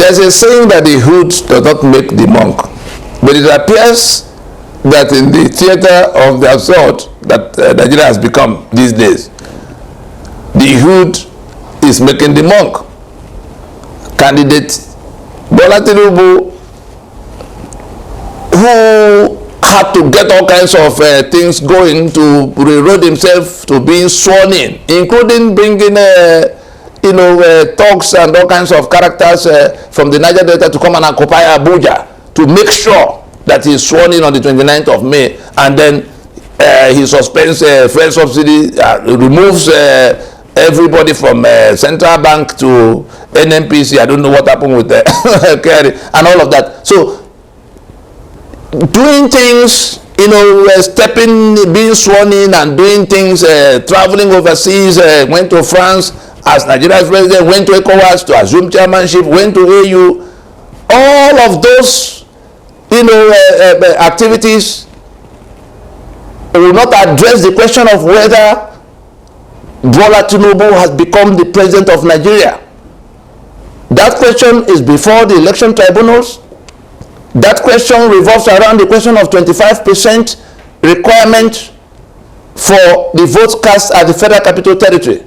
There's a saying that the hood does not make the monk, but it appears that in the theater of the absurd that Nigeria has become these days, the hood is making the monk. Candidate Bola Tinubu, who had to get all kinds of things going to reroad himself to being sworn in, including bringing thugs and all kinds of characters from the Niger Delta to come and occupy Abuja to make sure that he is sworn in on the 29th of May, and then he suspends fuel subsidy, removes everybody from central bank to NNPC. I don't know what happened with Kerry and all of that. So doing things, stepping, being sworn in and doing things, traveling overseas, went to France as Nigeria's president, went to ECOWAS to assume chairmanship, went to AU, all of those activities will not address the question of whether Bola Tinubu has become the president of Nigeria. That question is before the election tribunals. That question revolves around the question of 25% requirement for the votes cast at the Federal Capital Territory.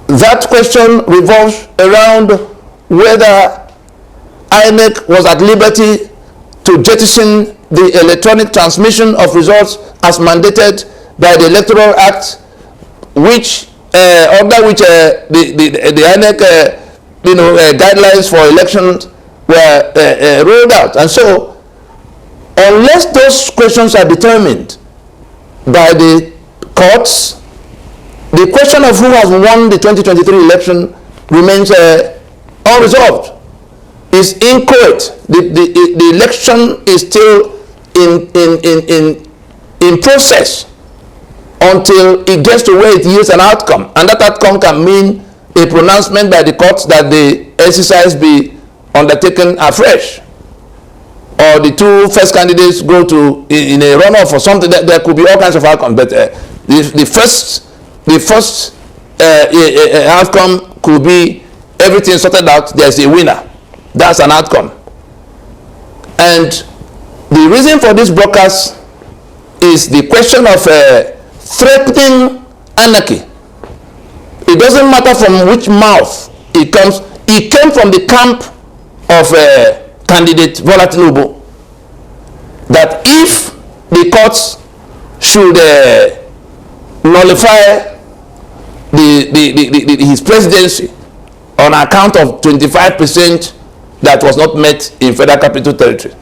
That question revolves around whether INEC was at liberty to jettison the electronic transmission of results as mandated by the Electoral Act, which under which the INEC guidelines for elections were rolled out. And so, unless those questions are determined by the courts, the question of who has won the 2023 election remains unresolved. Is inchoate. The election is still in process until it gets to where it yields an outcome, and that outcome can mean a pronouncement by the courts that the exercise be undertaken afresh, or the two first candidates go to in a runoff or something. There could be all kinds of outcomes, but the first outcome could be everything sorted out. There's a winner. That's an outcome. And the reason for this broadcast is the question of threatening anarchy. It doesn't matter from which mouth it comes. It came from the camp of candidate Bola Tinubu, that if the courts should nullify his presidency on account of 25% that was not met in Federal Capital Territory,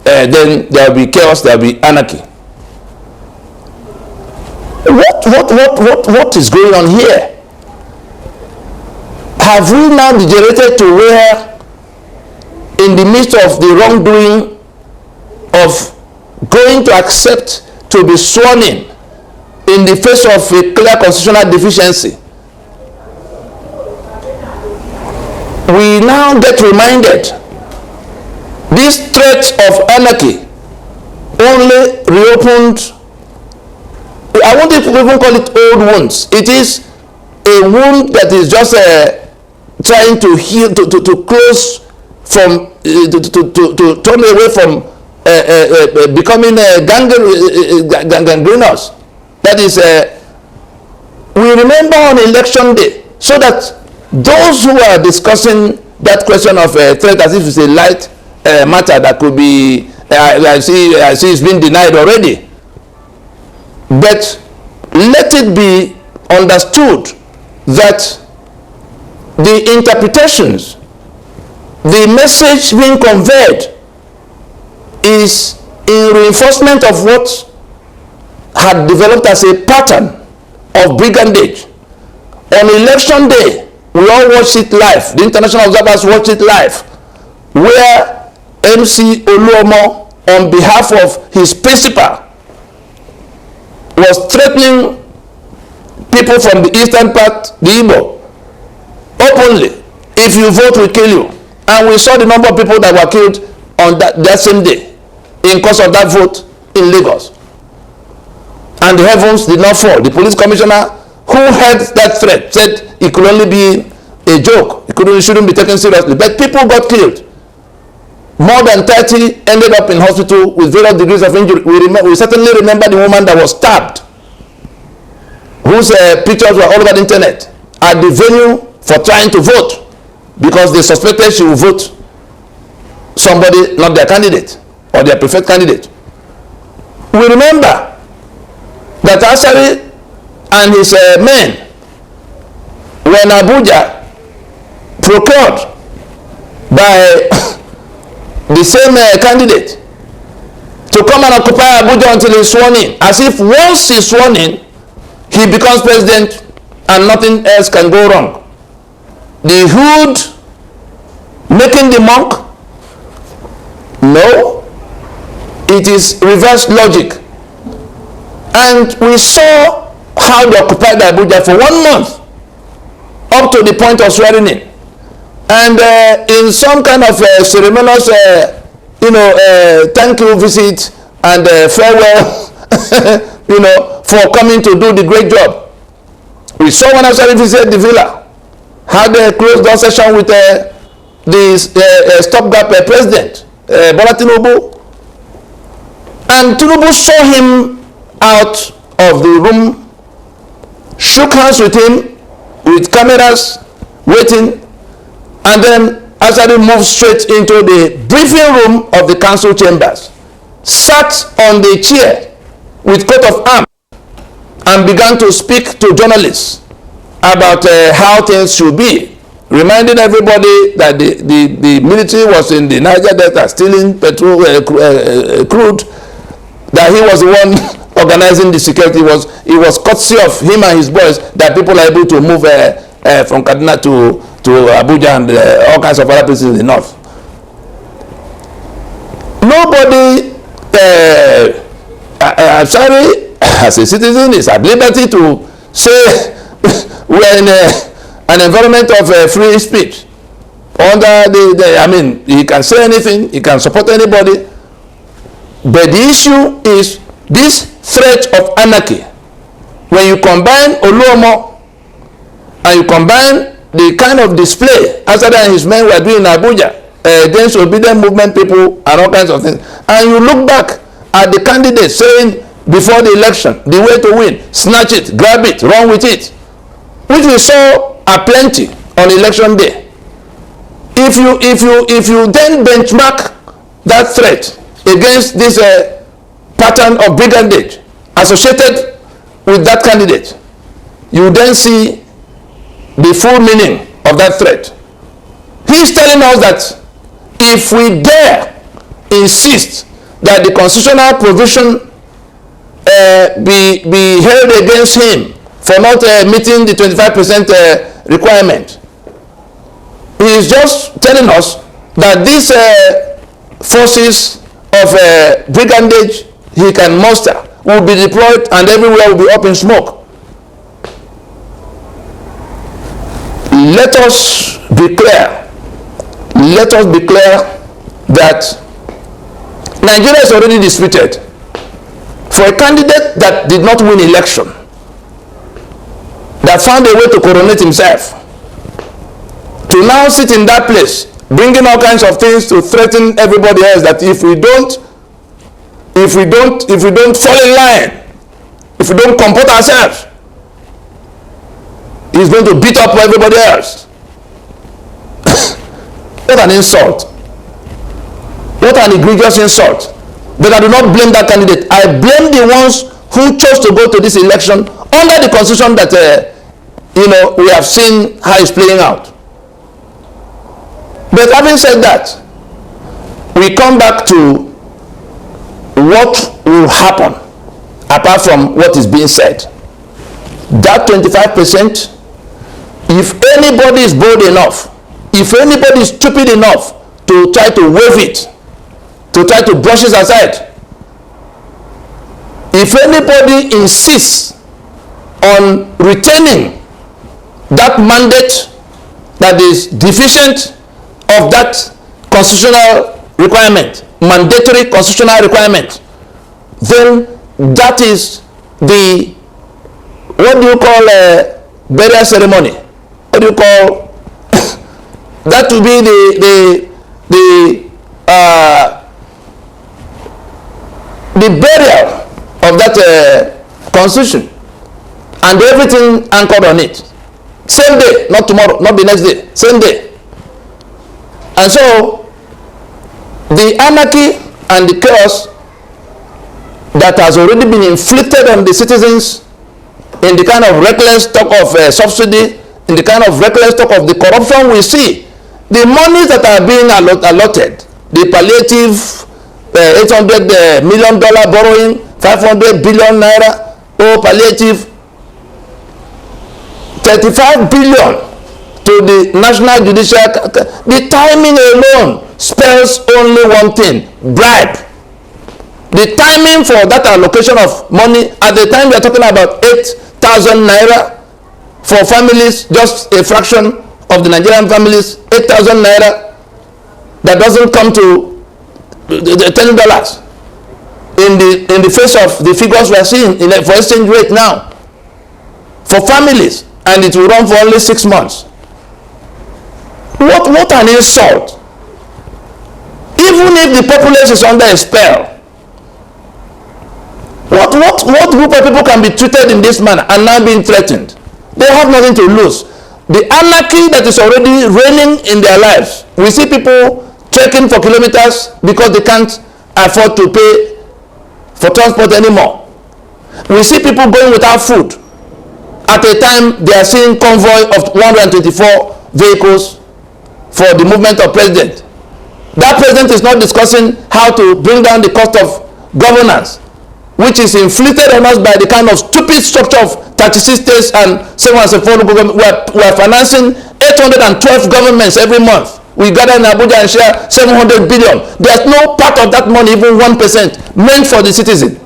then there will be chaos, there will be anarchy. What is going on here? Have we now degenerated to where, in the midst of the wrongdoing of going to accept to be sworn in the face of a clear constitutional deficiency, we now get reminded this threat of anarchy only reopened, I won't even call it old wounds. It is a wound that is just trying to heal, to close from, to turn away from becoming gangrenous. That is, we remember on election day, so that those who are discussing that question of threat as if it's a light matter that could be, I see it's been denied already. But let it be understood that the interpretations, the message being conveyed is in reinforcement of what had developed as a pattern of brigandage. On election day, we all watched it live. The international observers watched it live, where MC Oluomo, on behalf of his principal, was threatening people from the eastern part, the Igbo, openly. If you vote, we kill you. And we saw the number of people that were killed on that same day in course of that vote in Lagos. And the heavens did not fall. The police commissioner who heard that threat said it could only be a joke. shouldn't be taken seriously. But people got killed. More than 30 ended up in hospital with various degrees of injury. We certainly remember the woman that was stabbed, whose pictures were all over the internet, at the venue for trying to vote because they suspected she would vote somebody, not their candidate or their preferred candidate. We remember that Asari and his men were in Abuja, procured by the same candidate to come and occupy Abuja until he's sworn in, as if once he's sworn in, he becomes president and nothing else can go wrong. The hood making the monk? No, it is reverse logic. And we saw how they occupied Abuja for 1 month, up to the point of swearing in. And in some kind of ceremonious, thank you visit and farewell, for coming to do the great job. We saw when I started visited the villa, had a closed door session with the stopgap president, Bola Tinubu. And Tinubu saw him out of the room, shook hands with him, with cameras waiting, and then Asari moved straight into the briefing room of the council chambers, sat on the chair with coat of arms, and began to speak to journalists about how things should be, reminding everybody that the military was in the Niger Delta stealing petrol, crude, that he was the one organizing the security. It was courtesy of him and his boys that people are able to move from Kaduna to Abuja and all kinds of other places in the north. Nobody, I'm sorry, as a citizen, is at liberty to say we're in an environment of free speech. Under he can say anything, he can support anybody. But the issue is this threat of anarchy. When you combine Oluomo and you combine the kind of display Asada and his men were doing in Abuja against obedient movement people and all kinds of things, and you look back at the candidates saying before the election, the way to win, snatch it, grab it, run with it, which we saw aplenty on election day. If you then benchmark that threat against this pattern of brigandage associated with that candidate, you then see the full meaning of that threat. He's telling us that if we dare insist that the constitutional provision be held against him for not meeting the 25% requirement, he is just telling us that these forces of brigandage he can muster will be deployed and everywhere will be up in smoke. Let us be clear. Let us be clear that Nigeria is already disputed. For a candidate that did not win election, that found a way to coronate himself, to now sit in that place, bringing all kinds of things to threaten everybody else, that if we don't fall in line, if we don't comport ourselves, he's going to beat up everybody else. What an insult. What an egregious insult. But I do not blame that candidate. I blame the ones who chose to go to this election under the constitution that we have seen how it's playing out. But having said that, we come back to what will happen apart from what is being said. That 25%, if anybody is bold enough, if anybody is stupid enough to try to waive it, to try to brush it aside, if anybody insists on retaining that mandate that is deficient of that constitutional requirement, mandatory constitutional requirement, then that is the, what do you call a burial ceremony? What do you call that will be the burial of that constitution and everything anchored on it. Same day, not tomorrow, not the next day, same day. And so the anarchy and the chaos that has already been inflicted on the citizens in the kind of reckless talk of subsidy, in the kind of reckless talk of the corruption we see, the monies that are being allotted, the palliative $800 million borrowing, 500 billion naira, palliative 35 billion to the National Judicial. The timing alone spells only one thing: bribe. The timing for that allocation of money, at the time we are talking about 8,000 naira for families, just a fraction of the Nigerian families, 8,000 naira, that doesn't come to the $10 in the face of the figures we are seeing for exchange rate now for families, and it will run for only 6 months. What an insult! Even if the populace is under a spell, what group of people can be treated in this manner and now being threatened? They have nothing to lose. The anarchy that is already reigning in their lives. We see people trekking for kilometers because they can't afford to pay for transport anymore. We see people going without food. At a time, they are seeing convoy of 124 vehicles for the movement of president. That president is not discussing how to bring down the cost of governance, which is inflicted on us by the kind of stupid structure of 36 states and 704 local governments. We are financing 812 governments every month. We gather in Abuja and share 700 billion. There's no part of that money, even 1%, meant for the citizen.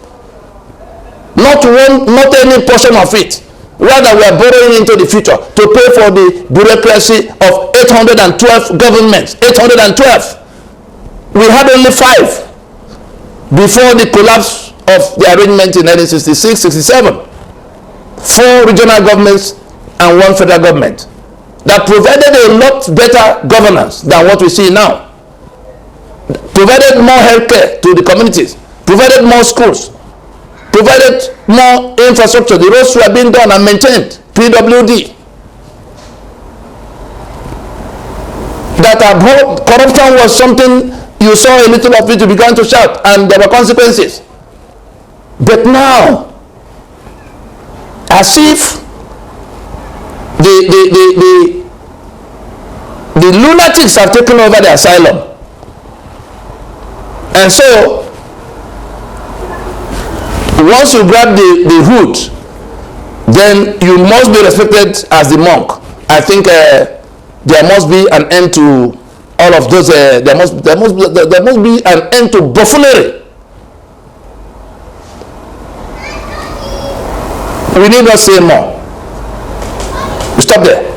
Not any portion of it. Rather, we are borrowing into the future to pay for the bureaucracy of 812 governments. 812. We had only 5 before the collapse of the arrangement in 1966-67. 4 regional governments and 1 federal government that provided a lot better governance than what we see now. Provided more healthcare to the communities, provided more schools, provided more infrastructure. The roads were being done and maintained, PWD. That corruption was something you saw a little of it, you began to shout, and there were consequences. But now, as if the lunatics have taken over the asylum, and so once you grab the hood, then you must be respected as the monk. I think there must be an end to all of those. There must be an end to buffoonery. We need not say more. We stop there.